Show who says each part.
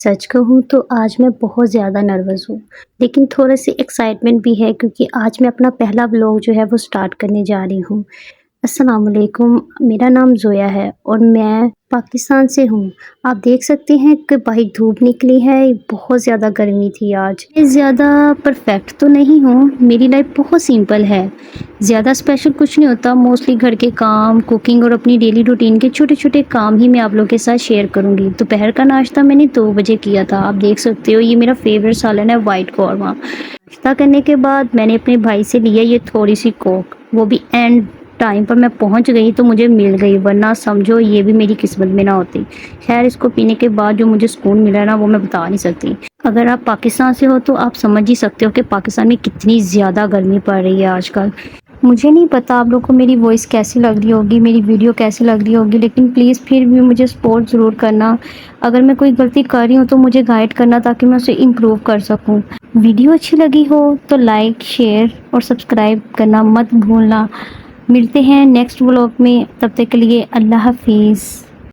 Speaker 1: سچ کہوں تو آج میں بہت زیادہ نروس ہوں، لیکن تھوڑا سی ایکسائٹمنٹ بھی ہے کیونکہ آج میں اپنا پہلا ولاگ جو ہے وہ سٹارٹ کرنے جا رہی ہوں۔ السلام علیکم، میرا نام زویا ہے اور میں پاکستان سے ہوں۔ آپ دیکھ سکتے ہیں کہ باہر دھوپ نکلی ہے، بہت زیادہ گرمی تھی آج۔ میں زیادہ پرفیکٹ تو نہیں ہوں، میری لائف بہت سمپل ہے، زیادہ اسپیشل کچھ نہیں ہوتا، موسٹلی گھر کے کام، کوکنگ اور اپنی ڈیلی روٹین کے چھوٹے چھوٹے کام ہی میں آپ لوگوں کے ساتھ شیئر کروں گی۔ دوپہر کا ناشتہ میں نے 2 بجے کیا تھا، آپ دیکھ سکتے ہو یہ میرا فیوریٹ سالن ہے، وائٹ قورمہ۔ ناشتہ کرنے کے بعد میں نے اپنے بھائی سے لیا یہ تھوڑی سی کوک، وہ بھی اینڈ ٹائم پر میں پہنچ گئی تو مجھے مل گئی، ورنہ سمجھو یہ بھی میری قسمت میں نہ ہوتی۔ خیر اس کو پینے کے بعد جو مجھے سکون ملا نا وہ میں بتا نہیں سکتی۔ اگر آپ پاکستان سے ہو تو آپ سمجھ ہی سکتے ہو کہ پاکستان میں کتنی زیادہ گرمی پڑ رہی ہے آج کل۔ مجھے نہیں پتا آپ لوگوں کو میری وائس کیسی لگ رہی ہوگی، میری ویڈیو کیسی لگ رہی ہوگی، لیکن پلیز پھر بھی مجھے سپورٹ ضرور کرنا۔ اگر میں کوئی غلطی کر رہی ہوں تو مجھے گائیڈ کرنا تاکہ میں اسے امپروو کر سکوں۔ ویڈیو اچھی لگی ہو تو لائک، شیئر اور سبسکرائب کرنا مت بھولنا۔ ملتے ہیں نیکسٹ ولاگ میں، تب تک کے لیے اللہ حافظ۔